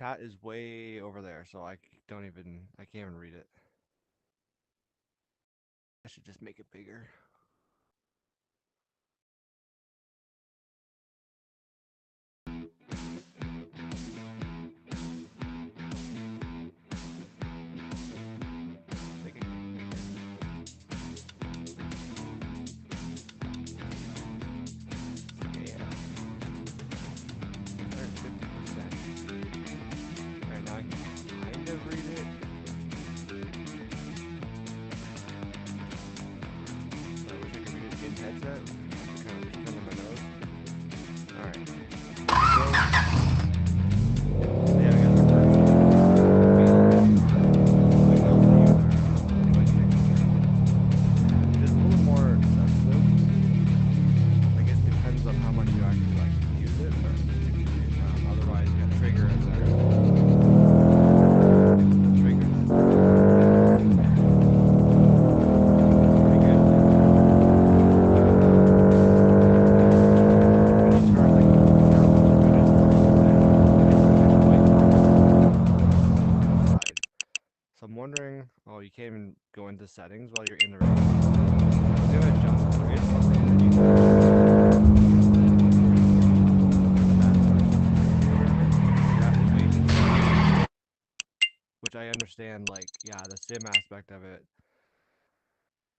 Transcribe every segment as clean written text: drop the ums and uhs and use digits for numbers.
chat is way over there, so I can't even read it. I should just make it bigger. Make it yeah. 50%. Alright, now I can kind of read it. I wish I could read it in headset. Kind of just under my nose. Alright. So, yeah, I got the first it is a little more sensitive. I guess it depends on how much you actually like use it, but otherwise you got trigger in there. Trigger. Pretty good. When you turn like so I'm wondering, oh, you can't even go into settings while you're in the room. I'm gonna adjust. There is something that you can which I understand, like, yeah, the sim aspect of it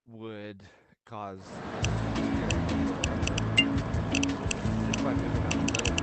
would cause just by moving that a little bit.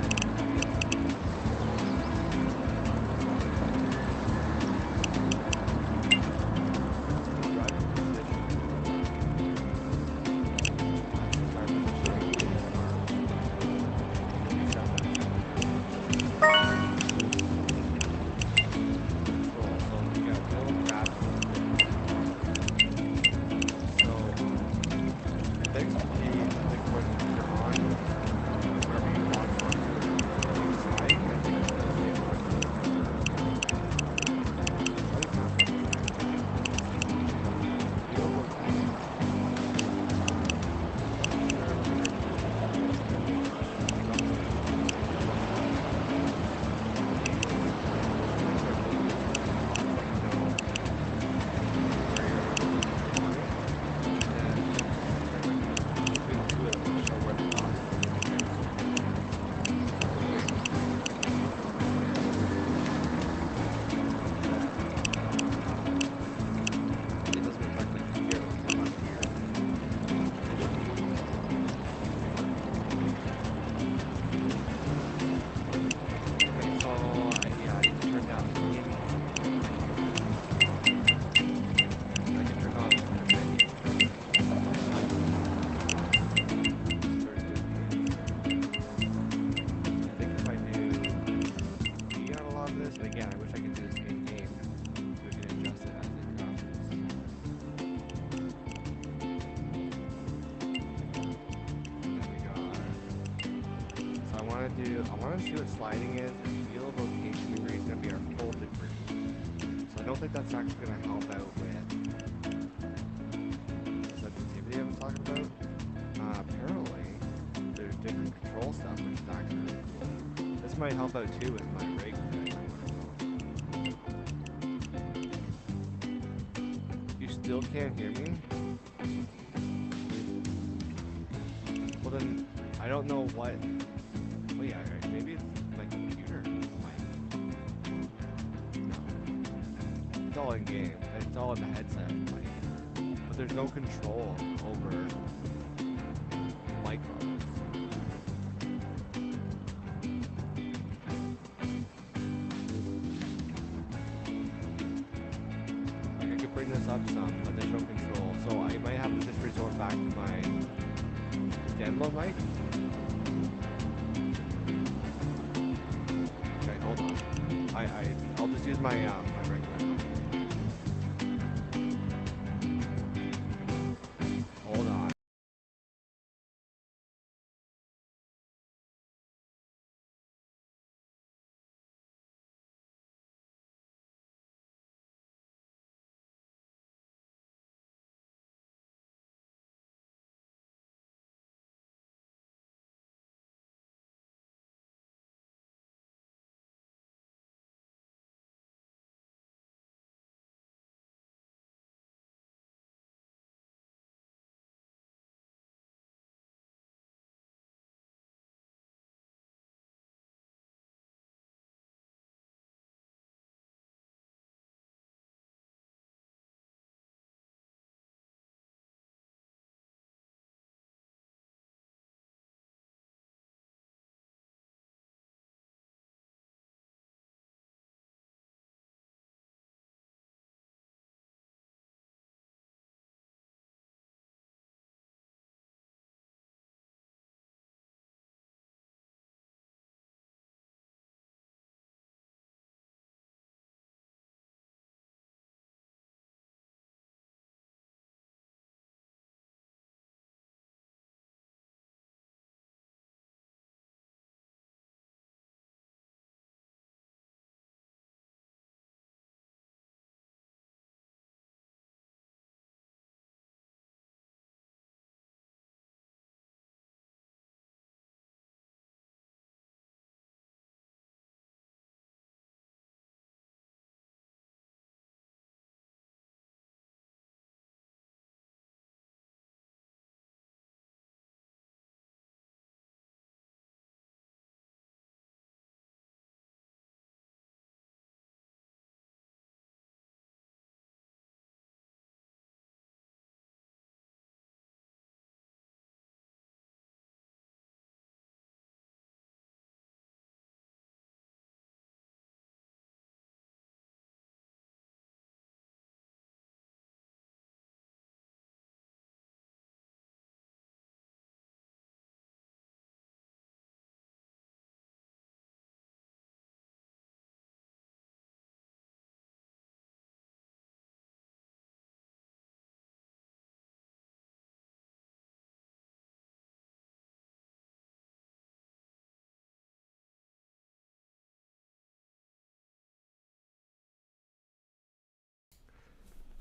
I want to see what sliding is, and field of location degree is going to be our full degree. So I don't think that's actually going to help out with the sensitivity I was talking about. Apparently, there's different control stuff, which is actually really cool. This might help out too with my rig thing. You still can't hear me? Well then, I don't know what... Oh yeah, maybe it's my computer mic. No. It's all in game. It's all in the headset mic. But there's no control over microphones. Like I could bring this up some, but there's no control. So I might have to just resort back to my standalone mic. Okay, hold on. I'll just use my my regular mic. Hold on.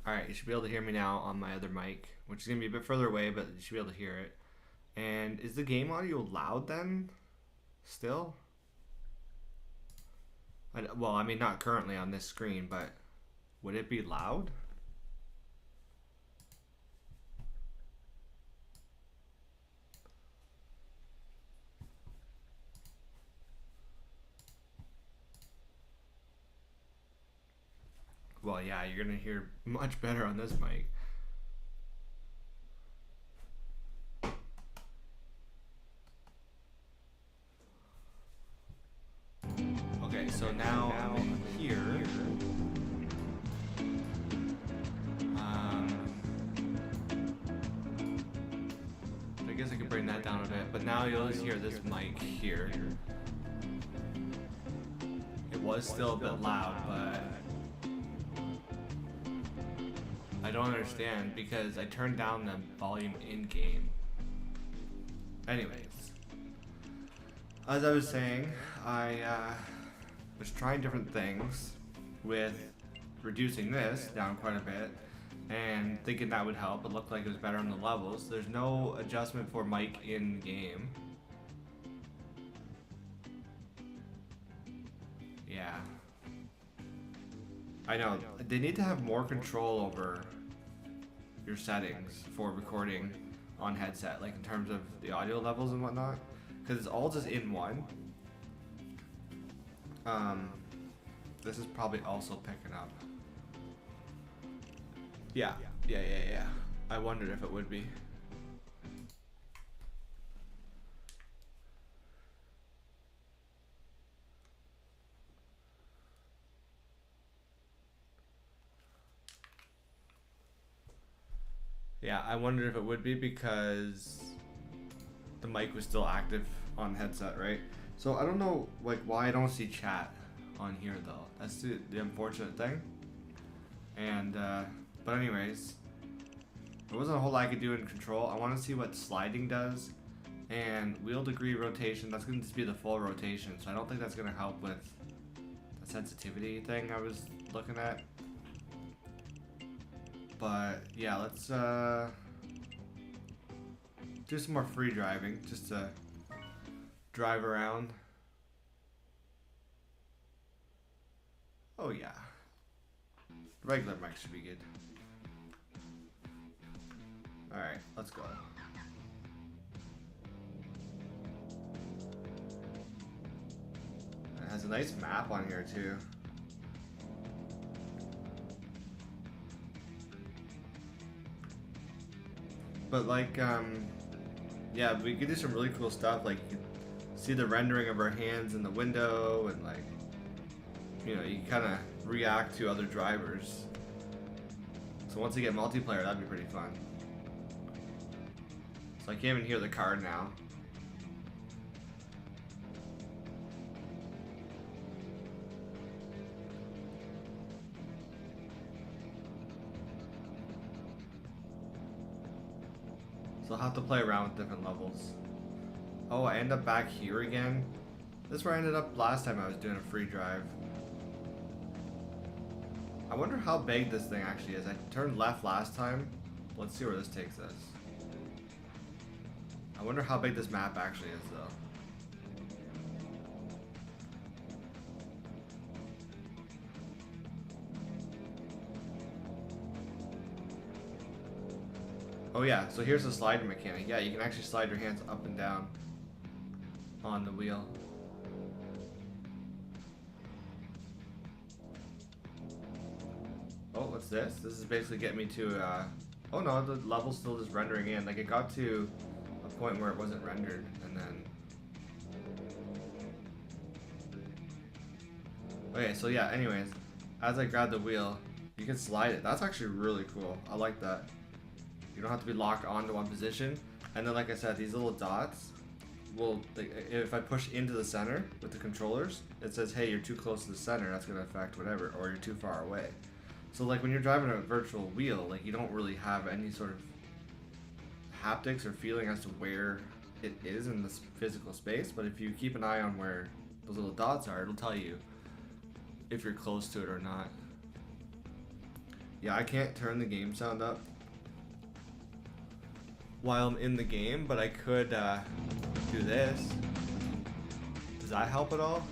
Alright, you should be able to hear me now on my other mic, which is going to be a bit further away, but you should be able to hear it. And is the game audio loud then? Still? Well, I mean, not currently on this screen, but would it be loud? Well, yeah, you're going to hear much better on this mic. Okay, so now I'm here. I guess I could bring that down a bit, but now you'll just hear this mic here. It was still a bit loud, but I don't understand because I turned down the volume in game. Anyways, as I was saying, I was trying different things with reducing this down quite a bit and thinking that would help. It looked like it was better on the levels. There's no adjustment for mic in game. Yeah. I know. They need to have more control over your settings for recording on headset, like in terms of the audio levels and whatnot, because it's all just in one. This is probably also picking up. Yeah. I wondered if it would be. Yeah, I wondered if it would be because the mic was still active on headset, right? So I don't know like why I don't see chat on here though. That's the unfortunate thing. And but anyways, there wasn't a whole lot I could do in control. I want to see what sliding does, and wheel degree rotation. That's going to just be the full rotation, so I don't think that's going to help with the sensitivity thing I was looking at. But yeah, let's do some more free driving just to drive around. Oh yeah, regular mic should be good. Alright, let's go. It has a nice map on here too. But like, yeah, we could do some really cool stuff. Like you can see the rendering of our hands in the window, and like, you know, you can kind of react to other drivers. So once you get multiplayer, that'd be pretty fun. So I can't even hear the car now. So I'll have to play around with different levels. Oh, I end up back here again. This is where I ended up last time I was doing a free drive. I wonder how big this thing actually is. I turned left last time. Let's see where this takes us. I wonder how big this map actually is though. Oh yeah, so here's the sliding mechanic. Yeah, you can actually slide your hands up and down on the wheel. Oh, what's this? This is basically getting me to, oh no, the level's still just rendering in. Like it got to a point where it wasn't rendered, and then... Okay, so yeah, anyways, as I grab the wheel, you can slide it. That's actually really cool. I like that. You don't have to be locked onto one position. And then like I said, these little dots will, if I push into the center with the controllers, it says, hey, you're too close to the center, that's going to affect whatever, or you're too far away. So like when you're driving a virtual wheel, like you don't really have any sort of haptics or feeling as to where it is in this physical space, but if you keep an eye on where those little dots are, it'll tell you if you're close to it or not. Yeah, I can't turn the game sound up while I'm in the game, but I could do this. Does that help at all?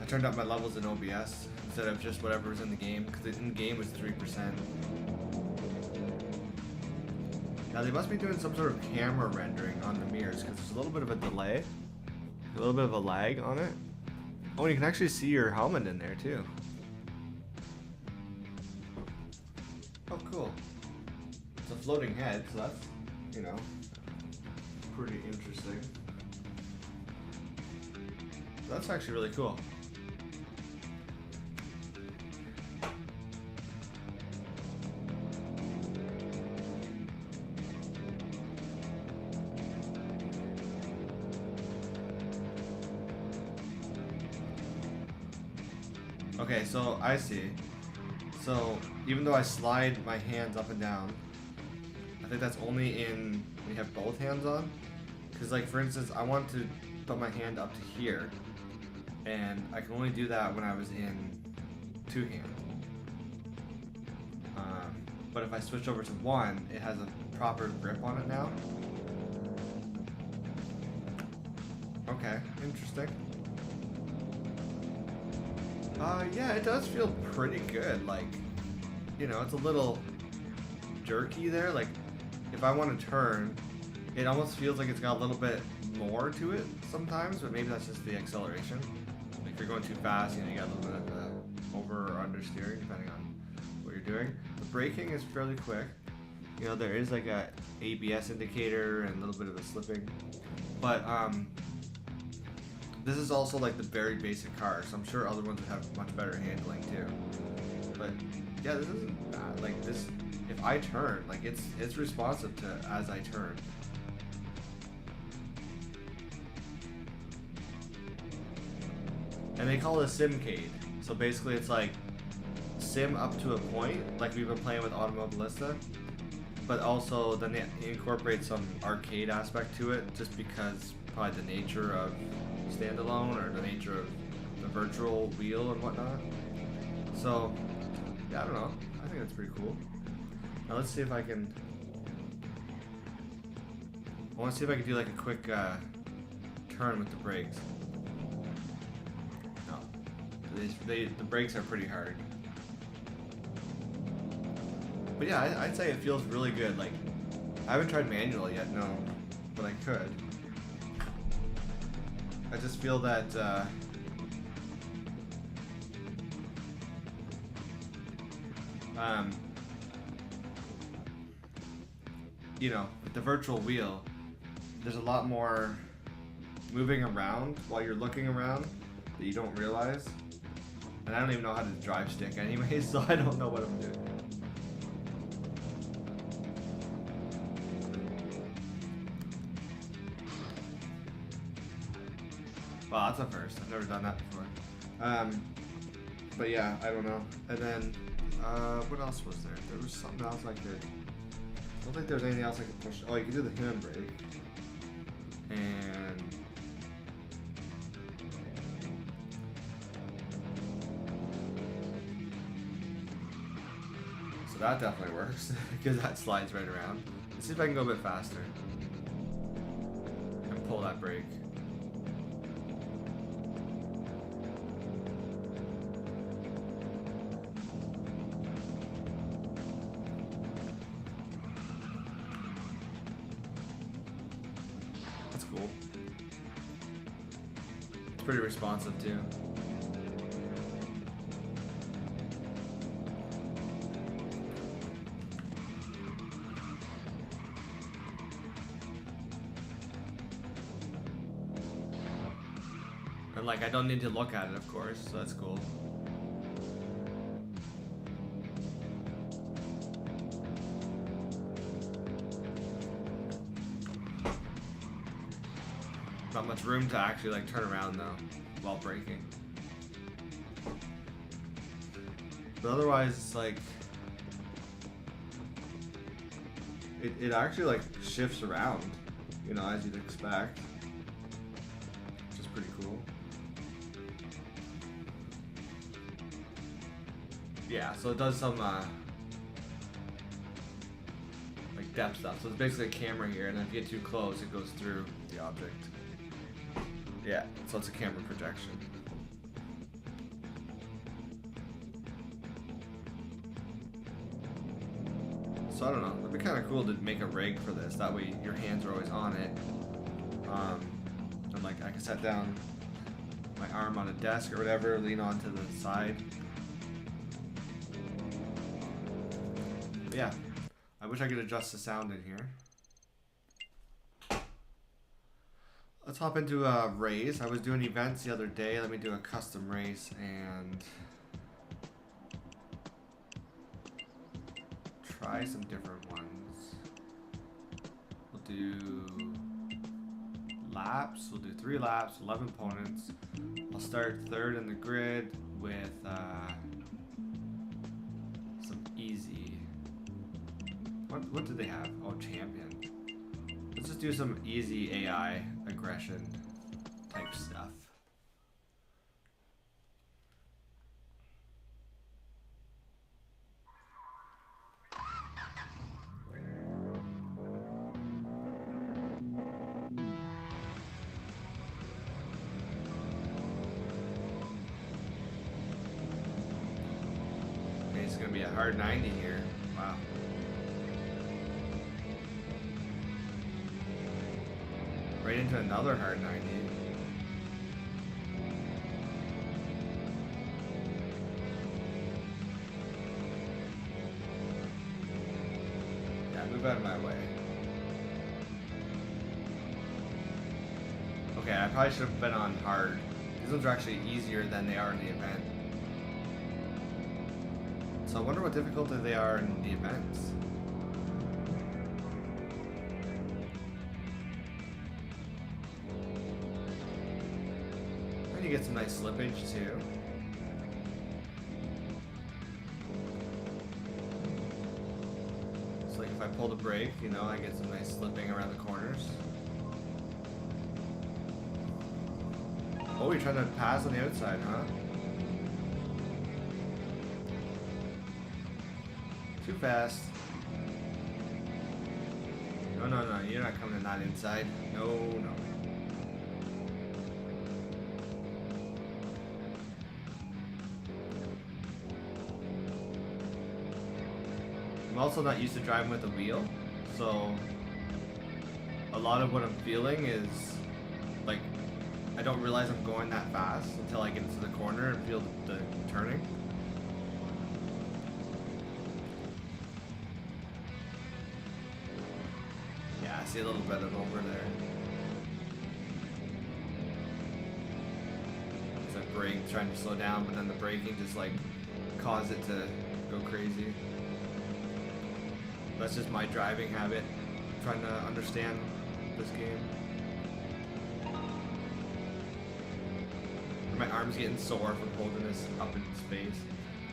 I turned up my levels in OBS instead of just whatever's in the game, because in the game was 3%. Now they must be doing some sort of camera rendering on the mirrors, because there's a little bit of a delay, a little bit of a lag on it. Oh, and you can actually see your helmet in there too. Oh, cool. It's a floating head, so that's, you know, pretty interesting. That's actually really cool. Okay, so I see. So even though I slide my hands up and down, I think that's only in when you have both hands on. Because like for instance, I want to put my hand up to here, and I can only do that when I was in two hands. But if I switch over to one, it has a proper grip on it now. Okay, interesting. Yeah, it does feel pretty good. Like, you know, it's a little jerky there. Like, if I want to turn, it almost feels like it's got a little bit more to it sometimes, but maybe that's just the acceleration. Like, if you're going too fast, you know, you got a little bit of over or under steering, depending on what you're doing. The braking is fairly quick. You know, there is like a ABS indicator and a little bit of a slipping. But, this is also like the very basic car, so I'm sure other ones would have much better handling too. But yeah, this isn't bad. Like this, if I turn, like it's responsive to as I turn. And they call it a Sim-cade. So basically it's like sim up to a point, like we've been playing with Automobilista, but also then they incorporate some arcade aspect to it, just because probably the nature of standalone or the nature of the virtual wheel and whatnot. So yeah, I don't know, I think that's pretty cool. Now let's see if I can, I want to see if I can do like a quick turn with the brakes. No, the brakes are pretty hard. But yeah, I'd say it feels really good. Like, I haven't tried manual yet, no, but I could. I just feel that you know, with the virtual wheel, there's a lot more moving around while you're looking around that you don't realize. And I don't even know how to drive stick anyways, so I don't know what I'm doing. Wow, that's a first. I've never done that before. But yeah, I don't know. And then, what else was there? There was something else I could. I don't think there's anything else I could push. Oh, you can do the handbrake. And so that definitely works because that slides right around. Let's see if I can go a bit faster and pull that brake. That's cool. It's pretty responsive too. And like, I don't need to look at it, of course, so that's cool. Not much room to actually like turn around though while braking. But otherwise it's like it actually like shifts around, you know, as you'd expect. Which is pretty cool. Yeah, so it does some like depth stuff. So it's basically a camera here, and then if you get too close, it goes through the object. Yeah, so it's a camera projection. So I don't know, it'd be kind of cool to make a rig for this. That way your hands are always on it. And like I can set down my arm on a desk or whatever, lean onto the side. But yeah, I wish I could adjust the sound in here. Let's hop into a race. I was doing events the other day. Let me do a custom race and try some different ones. We'll do laps. We'll do 3 laps, 11 opponents. I'll start 3rd in the grid with some easy. What do they have? Oh, champion. Let's just do some easy AI aggression type stuff. Okay, it's gonna be a hard 90 here. Wow. Right into another hard 90. Yeah, move out of my way. Okay, I probably should have been on hard. These ones are actually easier than they are in the event. So I wonder what difficulty they are in the events. You get some nice slippage too. So like if I pull the brake, you know, I get some nice slipping around the corners. Oh, you're trying to pass on the outside, huh? Too fast. No, no, no, you're not coming to that inside. No, no. I'm also not used to driving with a wheel, so a lot of what I'm feeling is like I don't realize I'm going that fast until I get into the corner and feel the turning. Yeah, I see a little bit of over there. As I brake, trying to slow down, but then the braking just like caused it to go crazy. That's just my driving habit, trying to understand this game. My arm's getting sore from holding this up in space.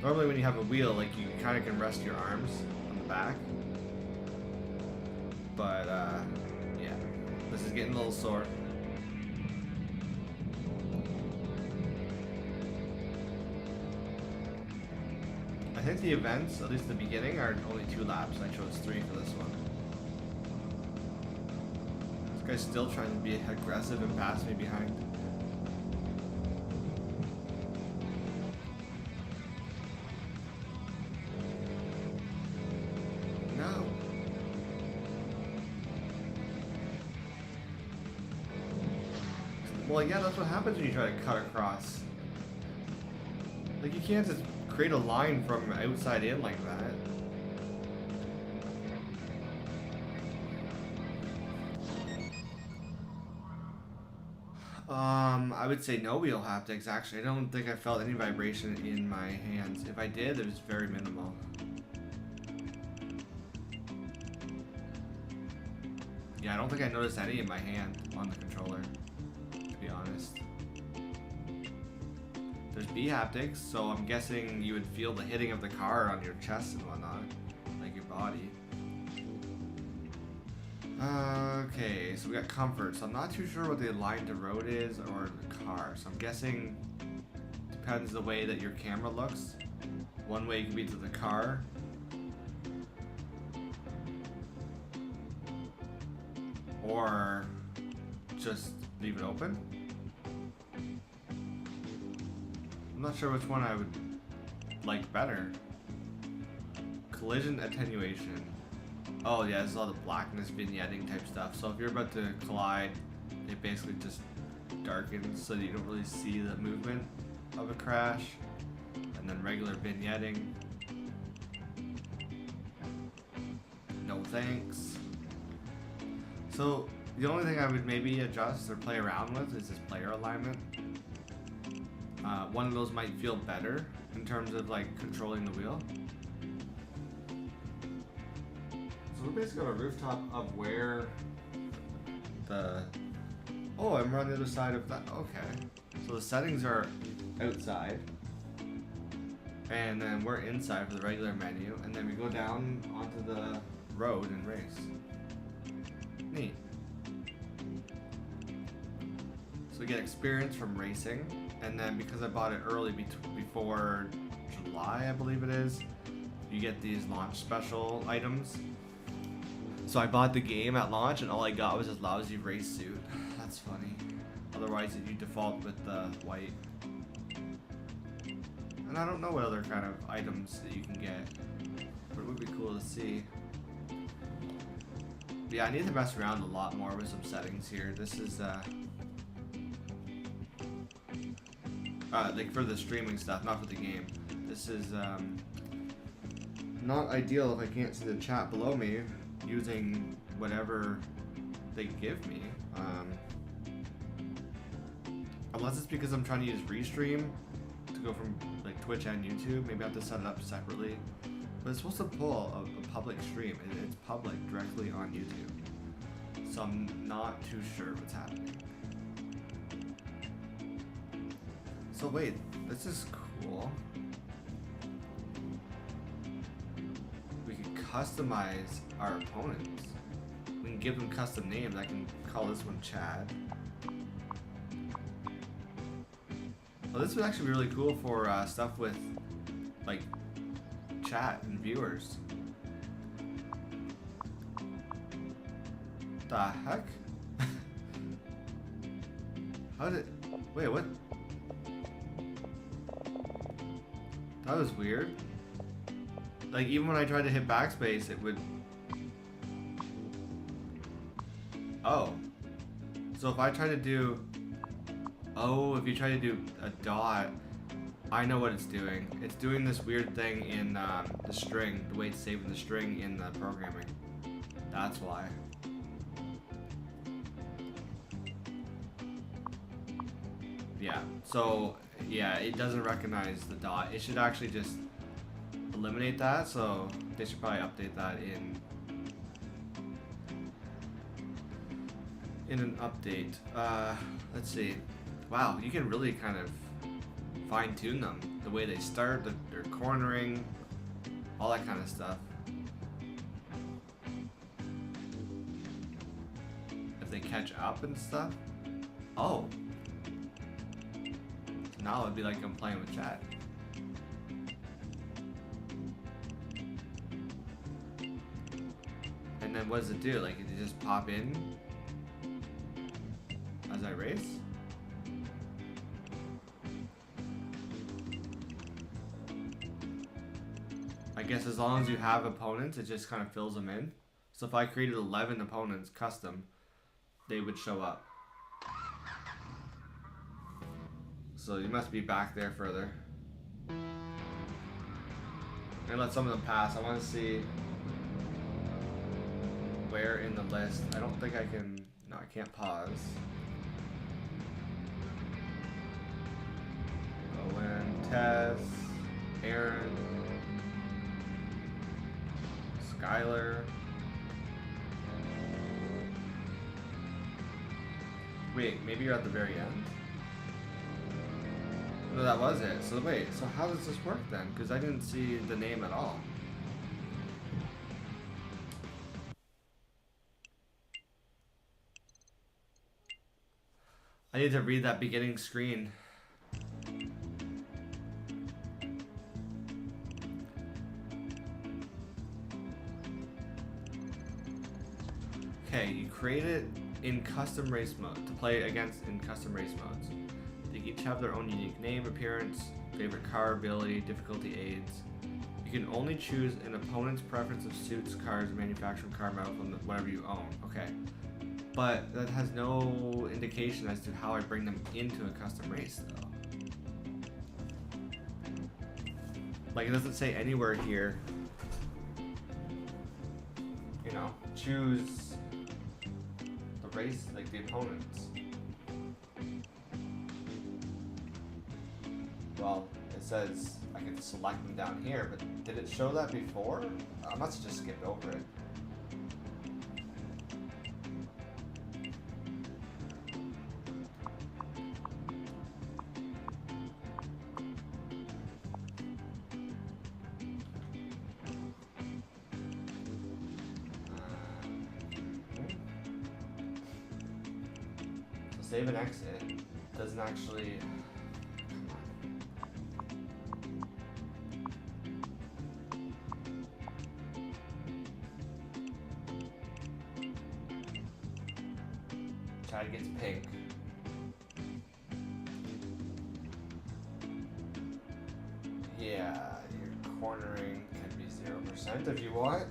Normally when you have a wheel, like you kind of can rest your arms on the back. But yeah, this is getting a little sore. I think the events, at least the beginning, are only 2 laps. I chose 3 for this one. This guy's still trying to be aggressive and pass me behind. No. Well, yeah, that's what happens when you try to cut across. Like, you can't just create a line from outside in like that. I would say no wheel haptics, actually. I don't think I felt any vibration in my hands. If I did, it was very minimal. Yeah, I don't think I noticed any in my hand on the controller, to be honest. There's B haptics, so I'm guessing you would feel the hitting of the car on your chest and whatnot, like your body. Okay, so we got comfort. So I'm not too sure what the line to road is or the car. So I'm guessing depends the way that your camera looks, one way could be to the car. Or just leave it open. I'm not sure which one I would like better. Collision attenuation. Oh yeah, this is all the blackness vignetting type stuff. So if you're about to collide, it basically just darkens so that you don't really see the movement of a crash. And then regular vignetting. No thanks. So the only thing I would maybe adjust or play around with is this player alignment. One of those might feel better in terms of like controlling the wheel. So we're basically on a rooftop of where the... Oh, I'm on the other side of that. Okay. So the settings are outside. And then we're inside for the regular menu. And then we go down onto the road and race. Neat. So we get experience from racing. And then because I bought it early before July, I believe it is, you get these launch special items. So I bought the game at launch and all I got was this lousy race suit. That's funny. Otherwise you default with the white. And I don't know what other kind of items that you can get, but it would be cool to see. But yeah, I need to mess around a lot more with some settings here. This is like for the streaming stuff, not for the game. This is not ideal if I can't see the chat below me using whatever they give me. Unless it's because I'm trying to use Restream to go from like Twitch and YouTube. Maybe I have to set it up separately. But it's supposed to pull a public stream. It's public directly on YouTube. So I'm not too sure what's happening. So wait, this is cool. We can customize our opponents. We can give them custom names. I can call this one Chad. Well, this would actually be really cool for stuff with like chat and viewers. The heck? How did... Wait, what? That was weird. Like, even when I tried to hit backspace, it would... Oh. So if I try to do... Oh, if you try to do a dot, I know what it's doing. It's doing this weird thing in the string, the way it's saving the string in the programming. That's why. Yeah, so, yeah, it doesn't recognize the dot. It should actually just eliminate that, so they should probably update that in an update. Let's see. Wow, you can really kind of fine-tune them. The way they start, their cornering, all that kind of stuff. If they catch up and stuff. Oh. Now it'd be like I'm playing with chat. And then what does it do? Like, it just pop in as I race? I guess as long as you have opponents, it just kind of fills them in. So if I created 11 opponents custom, they would show up. So you must be back there further. And let some of them pass. I want to see where in the list. I don't think I can... No, I can't pause. Owen, Tess, Aaron, Skylar. Wait, maybe you're at the very end? No, that was it. So wait, so how does this work then? Because I didn't see the name at all. I need to read that beginning screen. Okay, you create it in custom race mode to play against in custom race modes. They each have their own unique name, appearance, favorite car ability, difficulty aids. You can only choose an opponent's preference of suits, cars, manufacturing car model from whatever you own. Okay. But that has no indication as to how I bring them into a custom race, though. Like, it doesn't say anywhere here, you know, choose the race, like the opponents. Well, it says I can select them down here, but did it show that before? I must have just skipped over it. Save and exit doesn't actually. Chad gets pink. Yeah, your cornering can be 0% if you want.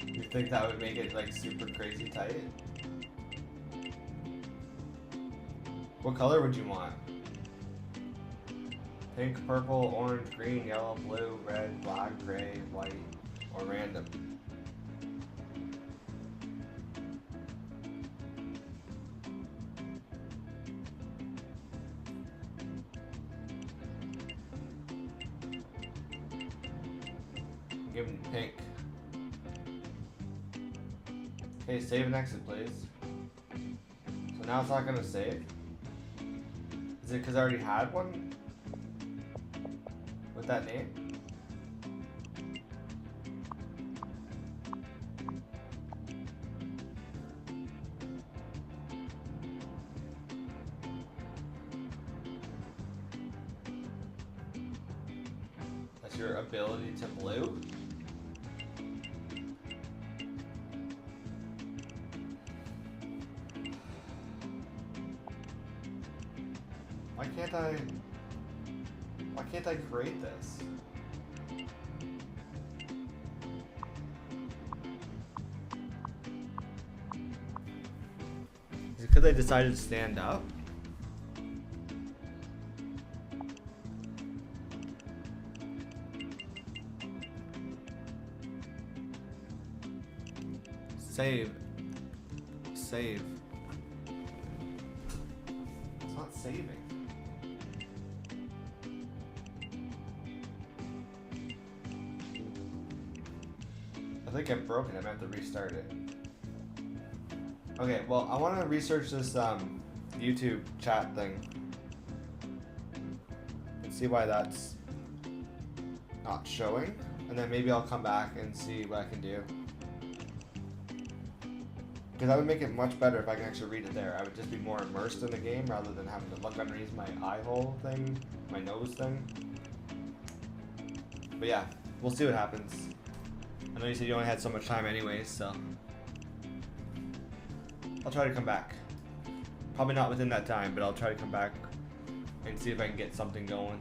You think that would make it like super crazy tight? What color would you want? Pink, purple, orange, green, yellow, blue, red, black, gray, white, or random? Give him pink. Okay, save and exit, please. So now it's not gonna save? Is it because I already had one with that name? That's your ability to blue? Why can't I create this? Is it because I decided to stand up? Save. Save. It's not saving. I think I'm broken. I'm gonna have to restart it. Okay, well, I want to research this YouTube chat thing and see why that's not showing, and then maybe I'll come back and see what I can do. Because that would make it much better if I can actually read it there. I would just be more immersed in the game rather than having to look underneath my eye hole thing, my nose thing. But yeah, we'll see what happens. I know you said you only had so much time anyways, so I'll try to come back. Probably not within that time, but I'll try to come back and see if I can get something going.